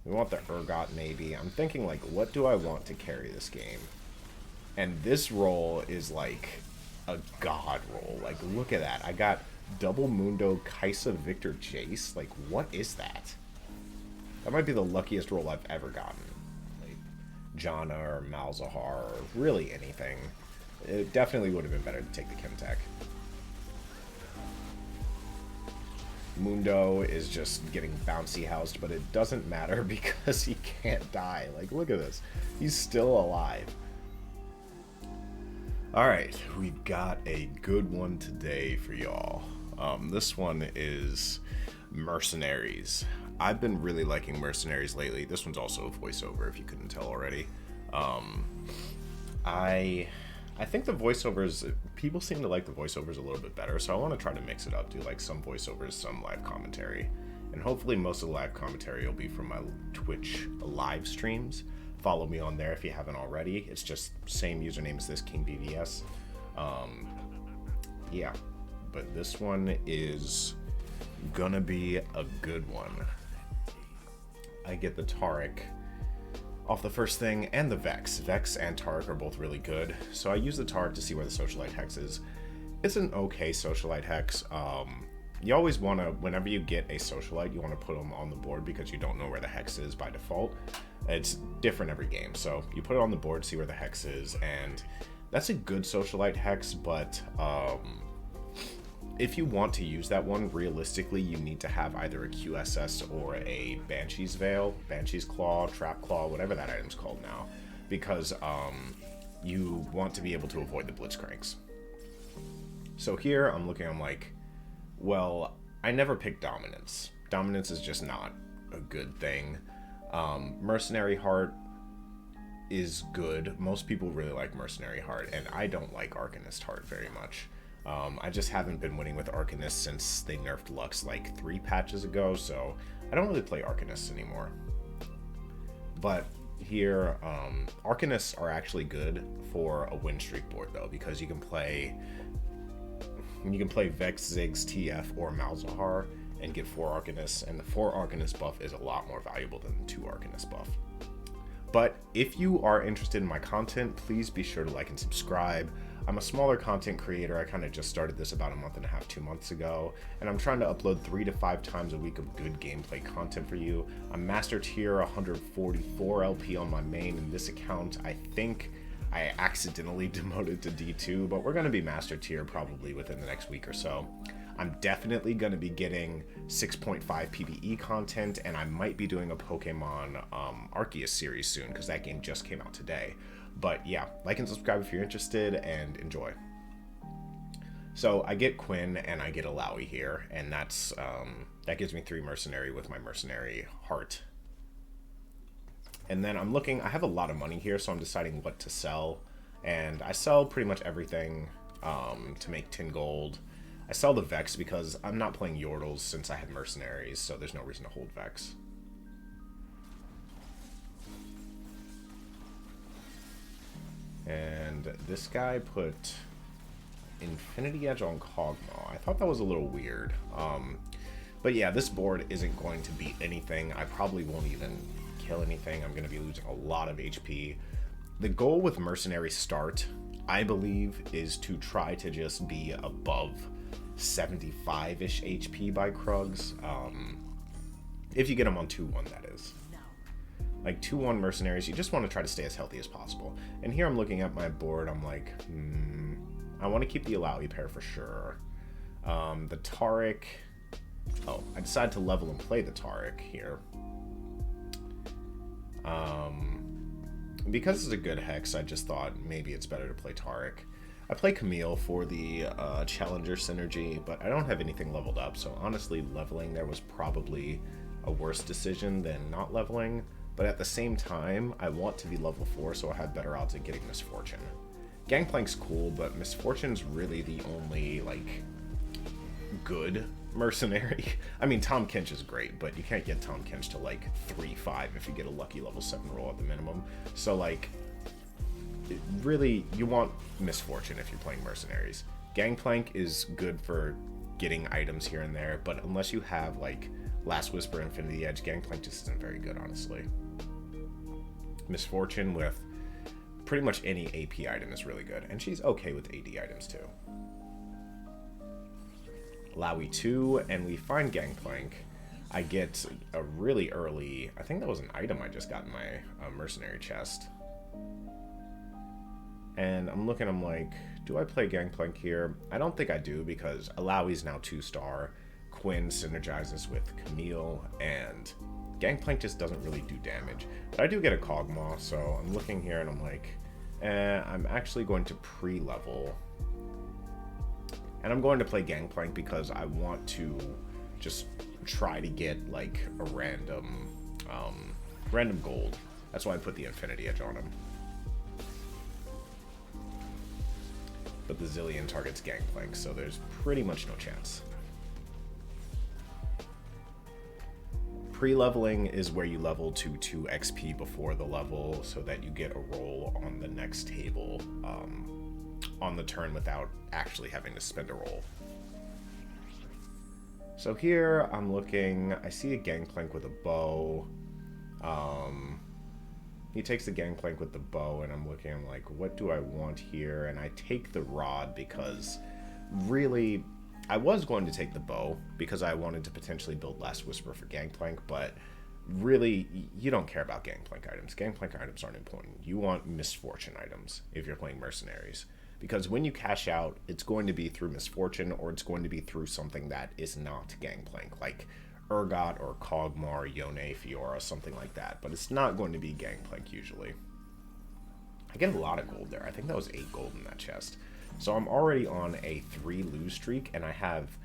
We want the Urgot maybe. I'm thinking like, what do I want to carry this game? And this roll is like a god roll. Like, look at that. I got double Mundo, Kaisa, Victor, Jace. Like, what is that? That might be the luckiest roll I've ever gotten. Like, Janna or Malzahar or really anything. It definitely would have been better to take the Kimtech. Mundo is just getting bouncy housed, but it doesn't matter because he can't die. Like, look at this. He's still alive. Alright, we've got a good one today for y'all. This one is Mercenaries. I've been really liking Mercenaries lately. This one's also a voiceover, if you couldn't tell already. I think the voiceovers, people seem to like the voiceovers a little bit better, so I want to try to mix it up, do like some voiceovers, some live commentary. And hopefully most of the live commentary will be from my Twitch live streams. Follow me on there if you haven't already. It's just same username as this, kingvves. Yeah, but this one is gonna be a good one. I get the Taric off the first thing, and the Vex. Vex and Taric are both really good. So I use the Taric to see where the Socialite Hex is. It's an okay Socialite Hex. You always want to, whenever you get a Socialite, you want to put them on the board because you don't know where the Hex is by default. It's different every game. So you put it on the board, see where the Hex is, and that's a good Socialite Hex, but if you want to use that one, realistically, you need to have either a QSS or a Banshee's Veil, Banshee's Claw, Trap Claw, whatever that item's called now, because you want to be able to avoid the Blitzcranks. So here, I'm like, well, I never picked Dominance. Dominance is just not a good thing. Mercenary Heart is good. Most people really like Mercenary Heart, and I don't like Arcanist Heart very much. I just haven't been winning with Arcanist since they nerfed Lux like 3 patches ago, so I don't really play Arcanists anymore. But here, Arcanists are actually good for a win streak board though, because you can play Vex, Ziggs, TF, or Malzahar and get 4 Arcanists, and the 4 Arcanist buff is a lot more valuable than the 2 Arcanist buff. But if you are interested in my content, please be sure to like and subscribe. I'm a smaller content creator. I kind of just started this about a month and a half, 2 months ago, and I'm trying to upload 3 to 5 times a week of good gameplay content for you. I'm master tier 144 LP on my main, and this account, I think I accidentally demoted to D2, but we're going to be master tier probably within the next week or so. I'm definitely going to be getting 6.5 PvE content, and I might be doing a Pokemon Arceus series soon, because that game just came out today. But yeah, like and subscribe if you're interested, and enjoy. So I get Quinn and I get Alawi here, and that's that gives me 3 Mercenary with my Mercenary Heart. And then I'm looking, I have a lot of money here, so I'm deciding what to sell. And I sell pretty much everything to make 10 gold. I sell the Vex because I'm not playing Yordles since I have Mercenaries, so there's no reason to hold Vex. And this guy put Infinity Edge on Kog'Maw. I thought that was a little weird. But yeah, this board isn't going to beat anything. I probably won't even kill anything. I'm going to be losing a lot of HP. The goal with Mercenary Start, I believe, is to try to just be above 75-ish HP by Krugs. If you get them on 2-1, that is. Like 2-1 Mercenaries, you just want to try to stay as healthy as possible. And here I'm looking at my board, I'm like, I want to keep the Alawi pair for sure. The Taric, I decided to level and play the Taric here. Because it's a good Hex, I just thought maybe it's better to play Taric. I play Camille for the Challenger synergy, but I don't have anything leveled up, so honestly, leveling there was probably a worse decision than not leveling. But at the same time, I want to be level 4, so I have better odds of getting Misfortune. Gangplank's cool, but Misfortune's really the only, like, good Mercenary. I mean, Tom Kench is great, but you can't get Tom Kench to, like, 3-5 if you get a lucky level 7 roll at the minimum. So, like, really, you want Misfortune if you're playing Mercenaries. Gangplank is good for getting items here and there, but unless you have, like, Last Whisper, Infinity Edge. Gangplank just isn't very good, honestly. Misfortune with pretty much any AP item is really good, and she's okay with AD items too. Lowy 2, and we find Gangplank. I get a really early, I think that was an item I just got in my Mercenary chest. And I'm looking, I'm like, do I play Gangplank here? I don't think I do, because Alawi's now 2-star. Quinn synergizes with Camille, and Gangplank just doesn't really do damage. But I do get a Kog'Maw, so I'm looking here and I'm like, I'm actually going to pre-level. And I'm going to play Gangplank because I want to just try to get like a random gold. That's why I put the Infinity Edge on him. But the Zillion targets Gangplank, so there's pretty much no chance. Pre-leveling is where you level to 2 XP before the level so that you get a roll on the next table on the turn without actually having to spend a roll. So here I'm looking, I see a Gangplank with a bow. He takes the Gangplank with the bow, and I'm looking, I'm like, what do I want here? And I take the rod because really I was going to take the bow because I wanted to potentially build Last Whisper for Gangplank, but really, you don't care about Gangplank items. Gangplank items aren't important. You want Misfortune items if you're playing Mercenaries. Because when you cash out, it's going to be through Misfortune, or it's going to be through something that is not Gangplank, like Urgot or Kog'Maw or Yone, Fiora, something like that. But it's not going to be Gangplank usually. I get a lot of gold there. I think that was 8 gold in that chest. So I'm already on a 3 lose streak, and I have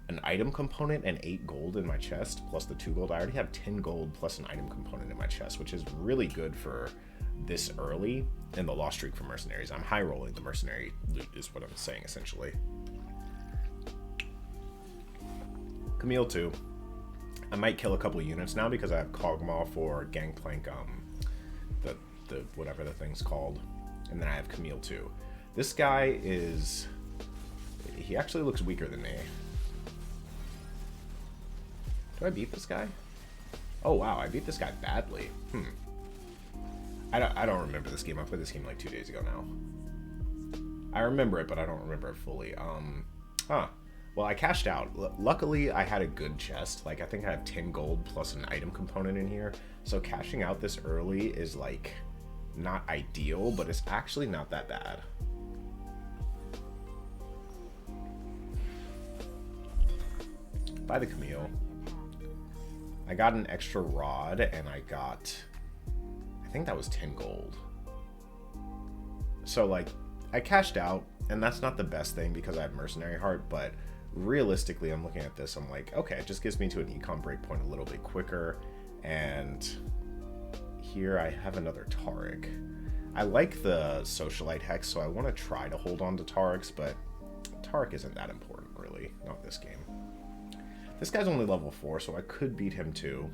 an item component and 8 gold in my chest, plus the 2 gold. I already have 10 gold plus an item component in my chest, which is really good for this early in the loss streak for Mercenaries. I'm high rolling the Mercenary loot is what I'm saying, essentially. Camille 2. I might kill a couple units now because I have Kog'Maw for Gangplank, the whatever the thing's called. And then I have Camille 2. This guy is... he actually looks weaker than me. Do I beat this guy? Oh wow, I beat this guy badly. I don't remember this game. I played this game like 2 days ago now. I remember it, but I don't remember it fully. Well, I cashed out. Luckily, I had a good chest. Like, I think I have 10 gold plus an item component in here. So cashing out this early is like not ideal, but it's actually not that bad. Buy the Camille. I got an extra rod, and I got, I think that was 10 gold. So like, I cashed out, and that's not the best thing because I have Mercenary Heart, but realistically, I'm looking at this, I'm like, okay, it just gets me to an econ breakpoint a little bit quicker, and here I have another Taric. I like the Socialite Hex, so I want to try to hold on to Tarics, but Taric isn't that important, really, not this game. This guy's only level 4, so I could beat him too.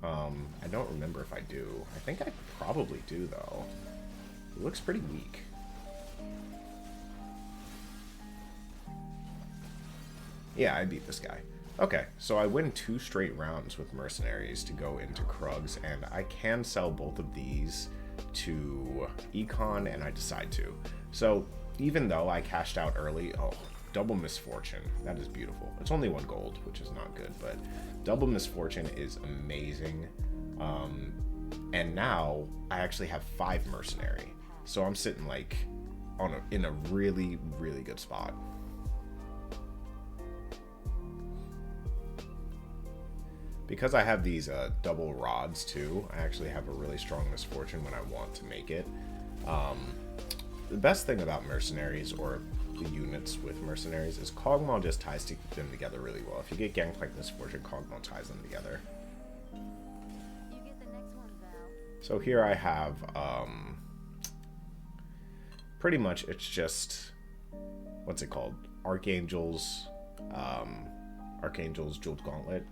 I don't remember if I do. I think I probably do, though. He looks pretty weak. Yeah, I beat this guy. Okay, so I win 2 straight rounds with Mercenaries to go into Krugs, and I can sell both of these to Econ, and I decide to. So even though I cashed out early, oh, double Misfortune, that is beautiful. It's only 1 gold, which is not good, but double Misfortune is amazing. And now I actually have 5 Mercenary, so I'm sitting like in a really, really good spot. Because I have these double rods too, I actually have a really strong Misfortune when I want to make it. The best thing about Mercenaries, or the units with Mercenaries, is Kog'Maw just ties them together really well. If you get Gangplank Misfortune, Kog'Maw ties them together. You get the next one, Val. So here I have, pretty much it's just, what's it called? Archangel's Jeweled Gauntlet.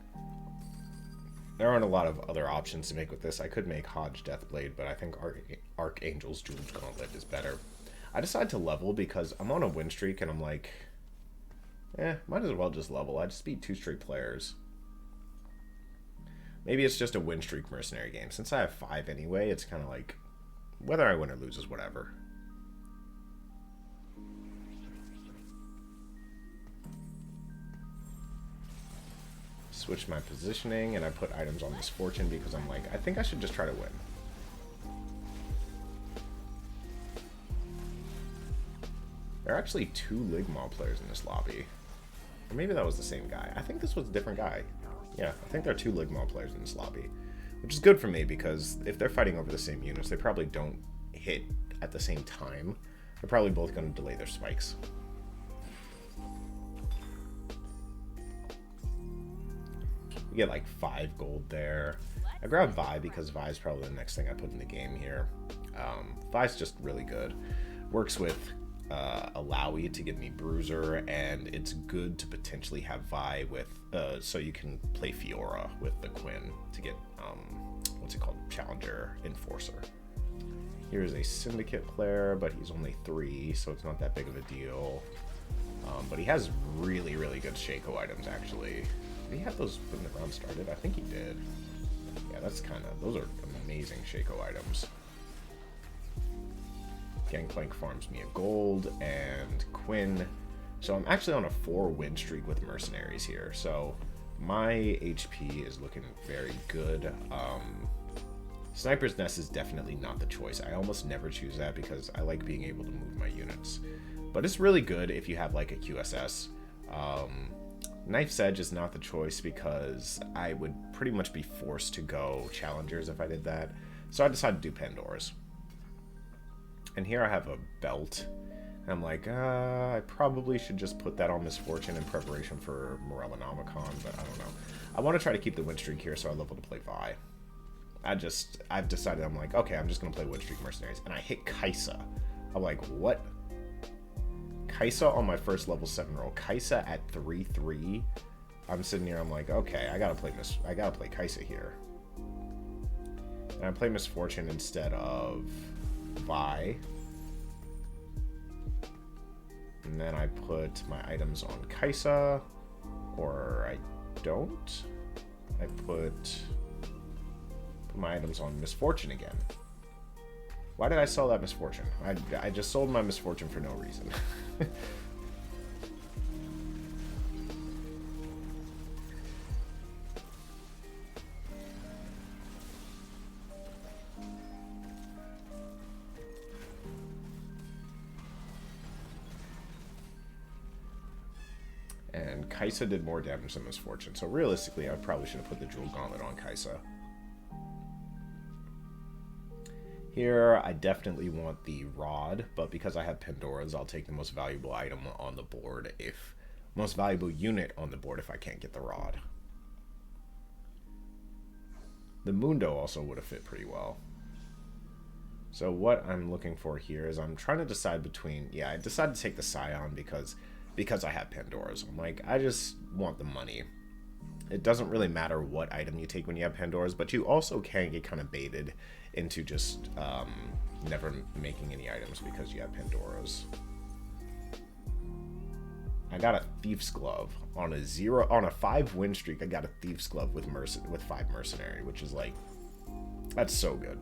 There aren't a lot of other options to make with this. I could make Hodge Deathblade, but I think Archangel's Jeweled Gauntlet is better. I decided to level because I'm on a win streak, and I'm like, might as well just level. I just beat 2 straight players. Maybe it's just a win streak mercenary game. Since I have 5 anyway, it's kind of like, whether I win or lose is whatever. Switch my positioning, and I put items on misfortune because I'm like, I think I should just try to win. There are actually 2 Ligmaw players in this lobby. Or maybe that was the same guy. I think this was a different guy. Yeah, I think there are 2 Ligmaw players in this lobby. Which is good for me, because if they're fighting over the same units, they probably don't hit at the same time. They're probably both going to delay their spikes. We get like 5 gold there. I grab Vi because Vi is probably the next thing I put in the game here. Vi's just really good. Works with Alawi to give me Bruiser, and it's good to potentially have Vi with, so you can play Fiora with the Quinn to get, what's it called, Challenger Enforcer. Here's a Syndicate player, but he's only 3, so it's not that big of a deal. But he has really, really good Shaco items, actually. Did he have those when the round started? I think he did. Yeah, that's kind of, those are amazing Shaco items. Gangplank farms me a gold, and Quinn. So I'm actually on a 4 win streak with mercenaries here. So my HP is looking very good. Sniper's Nest is definitely not the choice. I almost never choose that because I like being able to move my units. But it's really good if you have like a QSS. Knife's Edge is not the choice because I would pretty much be forced to go Challengers if I did that. So I decided to do Pandora's. And here I have a belt. And I'm like, I probably should just put that on Misfortune in preparation for Morellonomicon, but I don't know. I want to try to keep the win streak here, so I level to play Vi. I've decided, I'm like, okay, I'm just going to play win streak Mercenaries. And I hit Kaisa. I'm like, what? Kaisa on my first level 7 roll. Kaisa at 3-3. I'm sitting here, I'm like, okay, I gotta play Kaisa here. And I play Misfortune instead of Vi. And then I put my items on Kaisa, or I don't. I put my items on Misfortune again. Why did I sell that Misfortune? I just sold my Misfortune for no reason. And Kaisa did more damage than Misfortune, so realistically I probably should have put the Jewel Gauntlet on Kaisa. Here, I definitely want the Rod, but because I have Pandora's, I'll take the most valuable item on the board most valuable unit on the board if I can't get the Rod. The Mundo also would have fit pretty well. So what I'm looking for here is I'm trying to decide between, yeah, I decided to take the Scion because I have Pandora's. I'm like, I just want the money. It doesn't really matter what item you take when you have Pandora's, but you also can get kind of baited into just never making any items because you have Pandora's. I got a Thief's Glove on a 5 win streak. I got a Thief's Glove with 5 Mercenary, which is like, that's so good.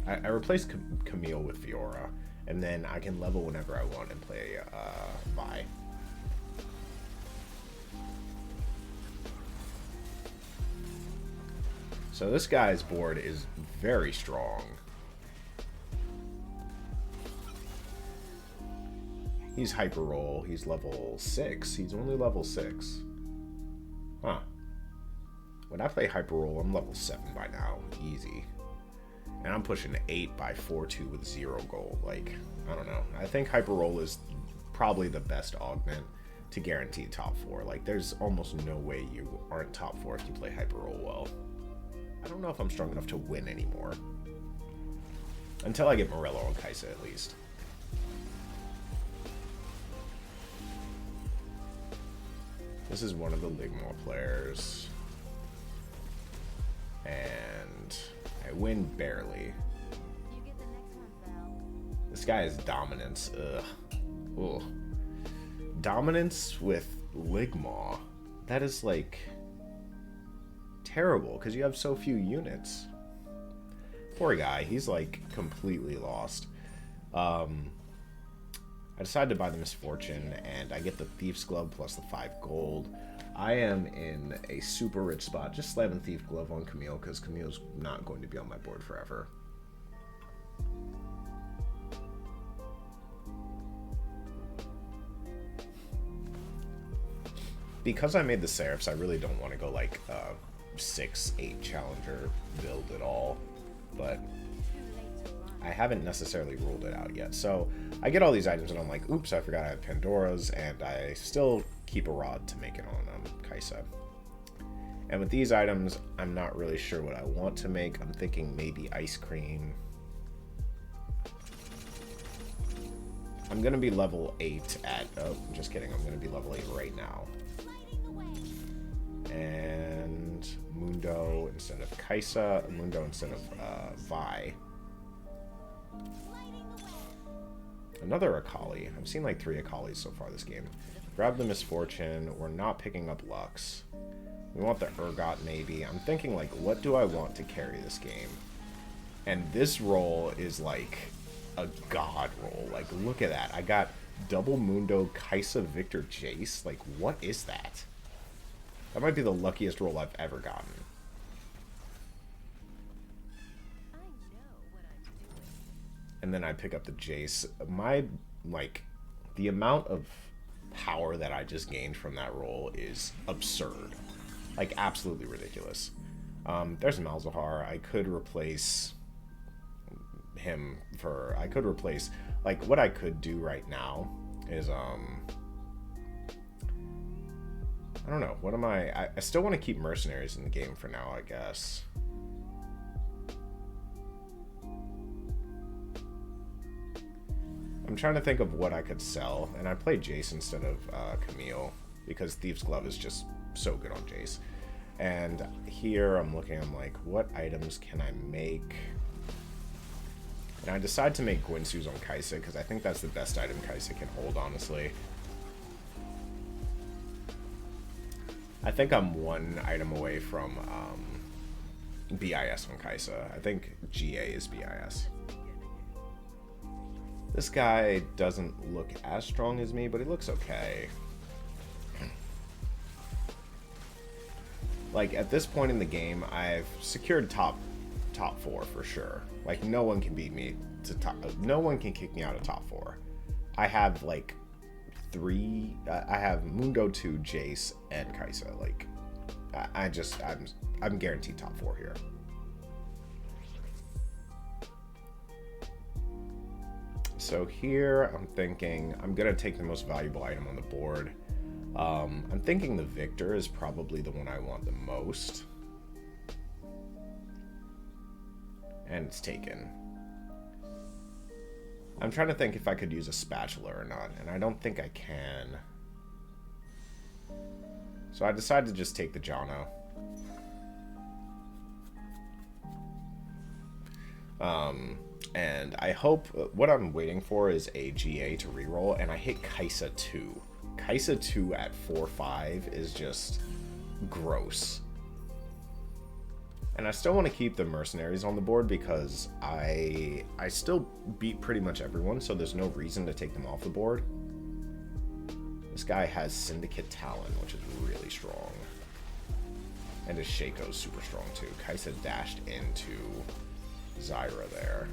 I replaced Camille with Fiora, and then I can level whenever I want and play Vi. So this guy's board is very strong. He's hyper roll. He's level 6. He's only level 6. Huh. When I play hyper roll, I'm level 7 by now. Easy. And I'm pushing 8 by 4-2 with 0 gold. Like, I don't know. I think hyper roll is probably the best augment to guarantee top 4. Like, there's almost no way you aren't top 4 if you play hyper roll well. I don't know if I'm strong enough to win anymore. Until I get Morello and Kaisa, at least. This is one of the Ligmaw players. And I win barely. You get the next one, Val. This guy is Dominance. Ugh. Ugh. Dominance with Ligmaw. That is like terrible because you have so few units. Poor guy, he's like completely lost. I decided to buy the Misfortune, and I get the Thief's Glove plus the 5 gold. I am in a super rich spot, just slamming Thief Glove on Camille, because Camille's not going to be on my board forever. Because I made the Seraphs, I really don't want to go like 6-8 Challenger build at all, but I haven't necessarily ruled it out yet. So I get all these items and I'm like, oops, I forgot I have Pandora's, and I still keep a rod to make it on Kaisa. And with these items, I'm not really sure what I want to make. I'm thinking maybe ice cream. I'm going to be level 8 at... Oh, just kidding. I'm going to be level 8 right now. And Mundo instead of Kaisa. Mundo instead of Vi. Another Akali. I've seen like 3 Akalis so far this game. Grab the Misfortune. We're not picking up Lux. We want the Urgot maybe. I'm thinking like, what do I want to carry this game? And this roll is like a god roll. Like, look at that. I got double Mundo, Kaisa, Victor, Jace. Like, what is that? That might be the luckiest roll I've ever gotten. And then I pick up the Jace. My, like, the amount of power that I just gained from that roll is absurd. Like, absolutely ridiculous. There's Malzahar. I could replace him for... I could replace... Like, what I could do right now is, I don't know. What am I still want to keep mercenaries in the game for now, I guess. I'm trying to think of what I could sell, and I played Jace instead of Camille because Thief's Glove is just so good on Jace. And here I'm looking, I'm like, what items can I make? And I decide to make Guinsu's on Kaisa because I think that's the best item Kaisa can hold, honestly. I think I'm one item away from BIS on Kaisa. I think GA is BIS. This guy doesn't look as strong as me, but he looks okay. Like, at this point in the game, I've secured top 4 for sure. Like, no one can beat me to top... No one can kick me out of top 4. I have, like, 3... I have Mundo 2, Jace, and Kaisa. Like, I'm guaranteed top 4 here. So here, I'm thinking I'm going to take the most valuable item on the board. I'm thinking the Victor is probably the one I want the most. And it's taken. I'm trying to think if I could use a spatula or not, and I don't think I can. So I decided to just take the Jono. And I hope, what I'm waiting for is a GA to reroll, and I hit Kaisa 2. Kaisa 2 at 4-5 is just gross. And I still want to keep the mercenaries on the board because I still beat pretty much everyone, so there's no reason to take them off the board. This guy has Syndicate Talon, which is really strong. And his Shaco's super strong too. Kaisa dashed into Zyra there.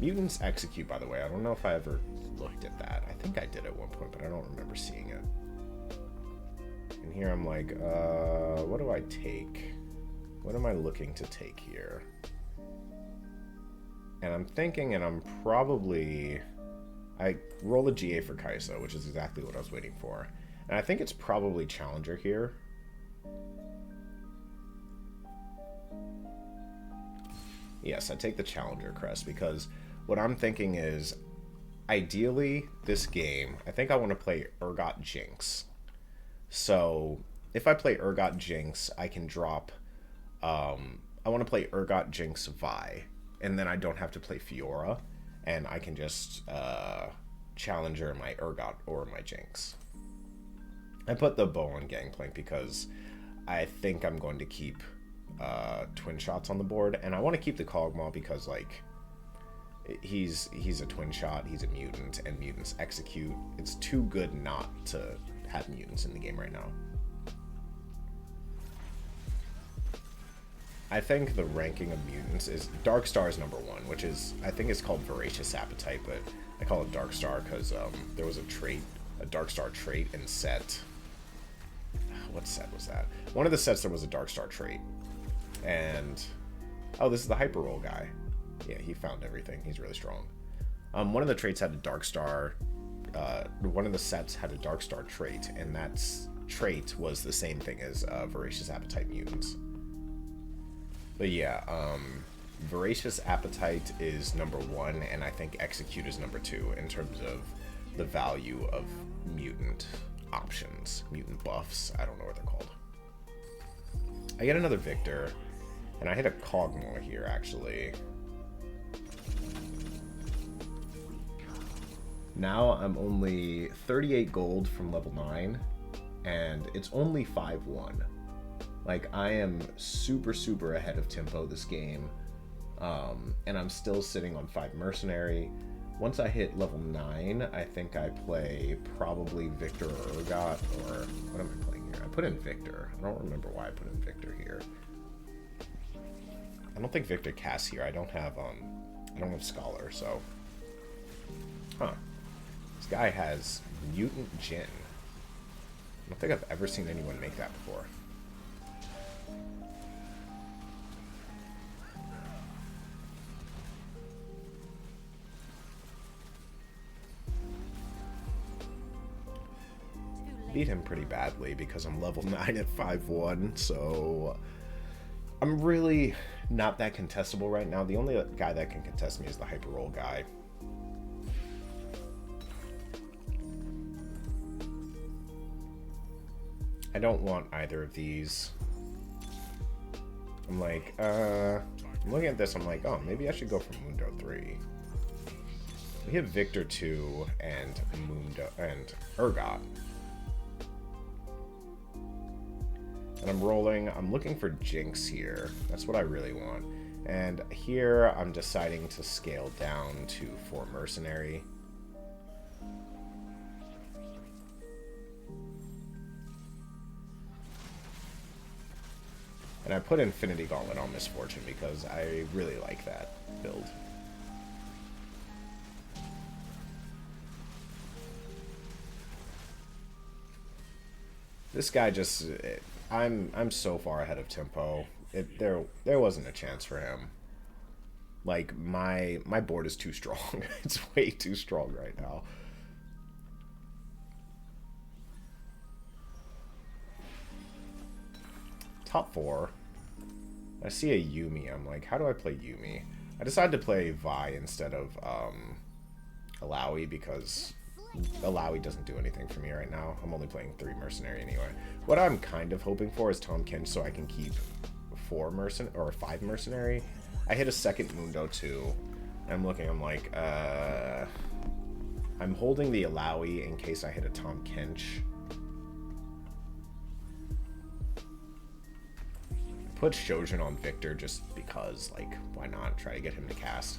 Mutants Execute, by the way. I don't know if I ever looked at that. I think I did at one point, but I don't remember seeing it. And here I'm like, what do I take? What am I looking to take here? And I'm thinking, and I'm probably... I roll a GA for Kaisa, which is exactly what I was waiting for. And I think it's probably Challenger here. Yes, I take the Challenger crest because what I'm thinking is, ideally, this game, I think I want to play Urgot Jinx. So, if I play Urgot Jinx, I can drop... I want to play Urgot Jinx Vi, and then I don't have to play Fiora, and I can just Challenger my Urgot or my Jinx. I put the bow on Gangplank because I think I'm going to keep twin shots on the board, and I want to keep the Kog'Maw because like he's a twin shot, he's a mutant, and mutants execute. It's too good not to have mutants in the game right now. I think the ranking of mutants is Darkstar is number 1, which is, I think it's called Voracious Appetite, but I call it Darkstar because there was a Darkstar trait in set. What set was that? One of the sets there was a Darkstar trait. And, oh, this is the Hyper Roll guy. Yeah, he found everything. He's really strong. One of the traits had a Darkstar, one of the sets had a Darkstar trait, and that trait was the same thing as Voracious Appetite mutants. But yeah, Voracious Appetite is number 1, and I think Execute is number 2 in terms of the value of mutant options, mutant buffs. I don't know what they're called. I get another Victor, and I hit a Kog'Maw here, actually. Now I'm only 38 gold from level 9, and it's only 5-1. Like, I am super, super ahead of tempo this game, and I'm still sitting on 5 Mercenary. Once I hit level 9, I think I play probably Victor or Urgot, or what am I playing here? I put in Victor. I don't remember why I put in Victor here. I don't think Victor casts here. I don't have Scholar, so. Huh. This guy has Mutant Jin. I don't think I've ever seen anyone make that before. Beat him pretty badly because I'm level 9 at 5-1, so I'm really not that contestable right now. The only guy that can contest me is the Hyper Roll guy. I don't want either of these. I'm like, I'm looking at this, I'm like, oh, maybe I should go for Mundo 3. We have Victor 2 and Mundo and Urgot. And I'm rolling, I'm looking for Jinx here. That's what I really want. And here I'm deciding to scale down to 4 Mercenary. And I put Infinity Gauntlet on Misfortune because I really like that build. This guy just, I'm so far ahead of tempo. There wasn't a chance for him. Like, my board is too strong. It's way too strong right now. Top 4. I see a Yuumi. I'm like, how do I play Yuumi? I decided to play Vi instead of Alawi because Alawi doesn't do anything for me right now. I'm only playing 3 Mercenary anyway. What I'm kind of hoping for is Tahm Kench so I can keep 5 Mercenary. I hit a second Mundo too. I'm looking, I'm like, I'm holding the Alawi in case I hit a Tahm Kench. Put Shojin on Victor just because, like, why not? Try to get him to cast.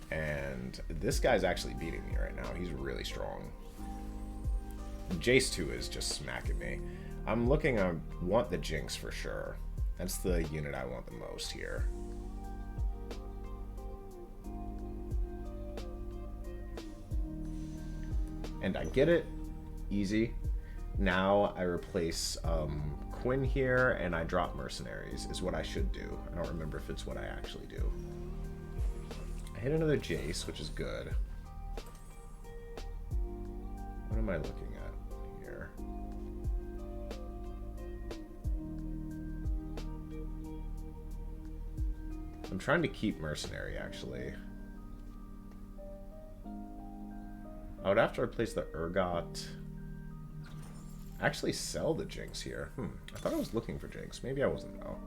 And this guy's actually beating me right now. He's really strong. Jace 2 is just smacking me. I'm looking, I want the Jinx for sure. That's the unit I want the most here. And I get it. Easy. Now I replace Quinn here and I drop Mercenaries is what I should do. I don't remember if it's what I actually do. I hit another Jace, which is good. What am I looking at here? I'm trying to keep Mercenary, actually. I would have to replace the Urgot. Actually sell the Jinx here. I thought I was looking for Jinx. Maybe I wasn't, though.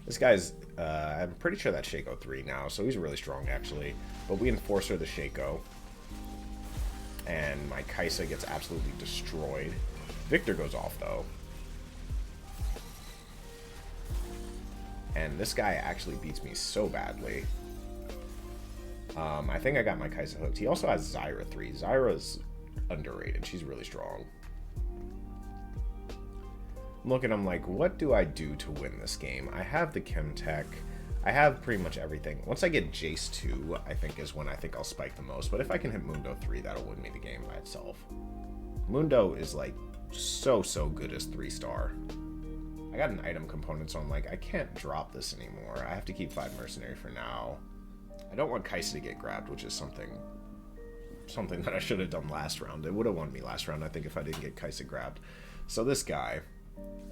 This guy's, I'm pretty sure that's Shaco 3 now, so he's really strong, actually. But we Enforcer the Shaco. And my Kaisa gets absolutely destroyed. Victor goes off, though. And this guy actually beats me so badly. I think I got my Kaisa hooked. He also has Zyra 3. Zyra's underrated. She's really strong. I'm looking, I'm like, what do I do to win this game? I have the Chem Tech. I have pretty much everything. Once I get Jace 2, I think is when I think I'll spike the most. But if I can hit Mundo 3, that'll win me the game by itself. Mundo is like so good as 3-star. I got an item component, so I'm like, I can't drop this anymore. I have to keep 5 Mercenary for now. I don't want Kaisa to get grabbed, which is something that I should have done last round. It would have won me last round, I think, if I didn't get Kaisa grabbed. So this guy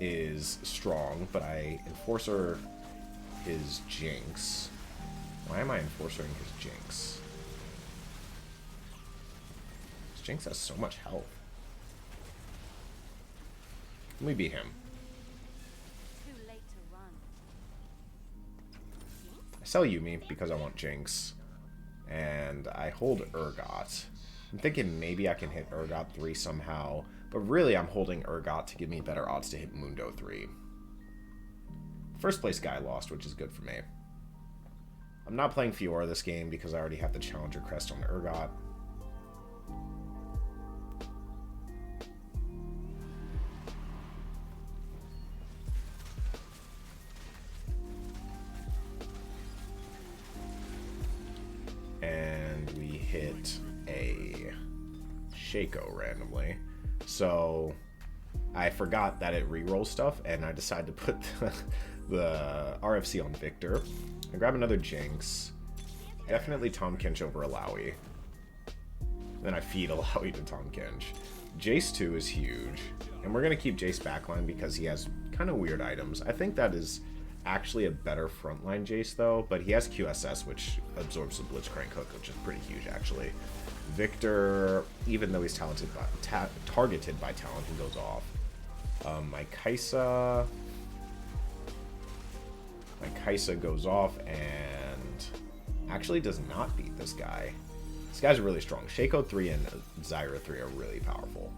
is strong, but I Enforcer his Jinx. Why am I Enforcering his Jinx? His Jinx has so much health. Let me beat him. I sell Yumi because I want Jinx, and I hold Urgot. I'm thinking maybe I can hit Urgot 3 somehow, but really I'm holding Urgot to give me better odds to hit Mundo 3. First place guy lost, which is good for me. I'm not playing Fiora this game because I already have the Challenger crest on Urgot. And we hit a Shaco randomly. So I forgot that it rerolls stuff, and I decided to put the RFC on Victor. I grab another Jinx. Definitely Tahm Kench over Alawi. Then I feed Alawi to Tahm Kench. Jace 2 is huge. And we're going to keep Jace backline because he has kind of weird items. I think that is actually a better frontline Jace, though. But he has QSS, which absorbs the Blitzcrank hook, which is pretty huge, actually. Victor, even though he's targeted by talent, he goes off. My Kaisa goes off and actually does not beat this guy. This guy's really strong. Shaco 3 and Zyra 3 are really powerful.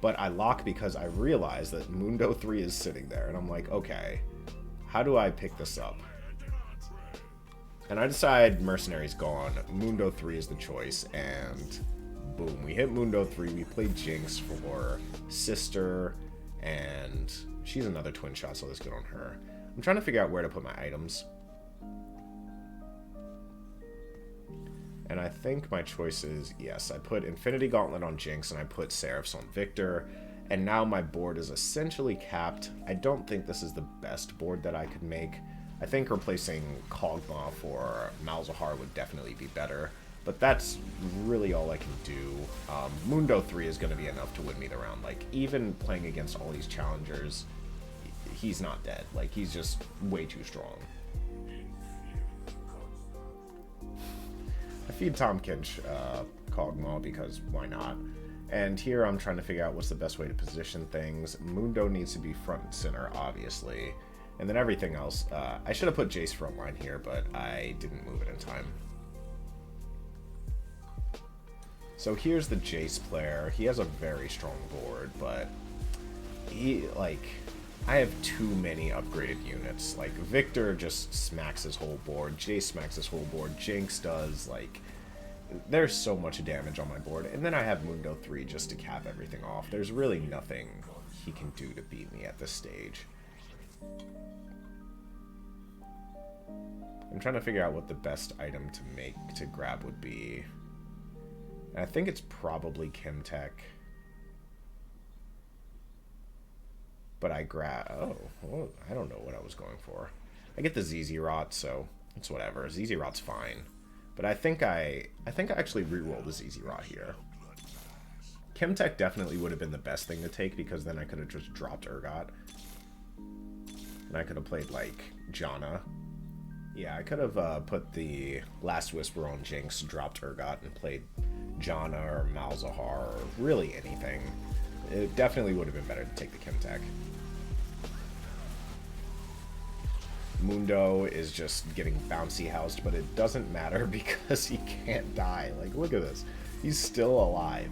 But I lock because I realize that Mundo 3 is sitting there, and I'm like, okay, how do I pick this up? And I decide Mercenary's gone. Mundo 3 is the choice, and boom, we hit Mundo 3. We play Jinx for Sister, and she's another twin shot, so that's good on her. I'm trying to figure out where to put my items. And I think my choice is, yes, I put Infinity Gauntlet on Jinx, and I put Seraphs on Victor. And now my board is essentially capped. I don't think this is the best board that I could make. I think replacing Kog'Maw for Malzahar would definitely be better. But that's really all I can do. Mundo 3 is going to be enough to win me the round. Like, even playing against all these challengers, he's not dead. Like, he's just way too strong. I feed Tahm Kench Kog'Maw because why not? And here I'm trying to figure out what's the best way to position things. Mundo needs to be front and center, obviously. And then everything else, I should have put Jace frontline here, but I didn't move it in time. So here's the Jace player. He has a very strong board, but I have too many upgraded units. Like, Victor just smacks his whole board. Jace smacks his whole board. Jinx does, like, there's so much damage on my board. And then I have Mundo 3 just to cap everything off. There's really nothing he can do to beat me at this stage. I'm trying to figure out what the best item to grab would be. And I think it's probably Chemtech. But I grab... Oh, well, I don't know what I was going for. I get the ZZ Rot, so it's whatever. ZZ Rot's fine. But I think I actually re-roll the ZZ Rot here. Chemtech definitely would have been the best thing to take because then I could have just dropped Urgot. And I could have played, like, Janna. Yeah, I could have put the Last Whisper on Jinx, dropped Urgot, and played Janna or Malzahar or really anything. It definitely would have been better to take the Kimtech. Mundo is just getting bouncy housed, but it doesn't matter because he can't die. Like, look at this. He's still alive.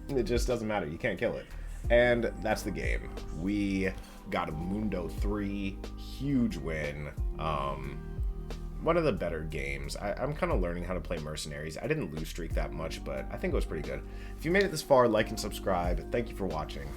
It just doesn't matter. You can't kill it. And that's the game. We got a Mundo 3. Huge win. One of the better games. I'm kind of learning how to play Mercenaries. I didn't lose streak that much, but I think it was pretty good. If you made it this far, like and subscribe. Thank you for watching.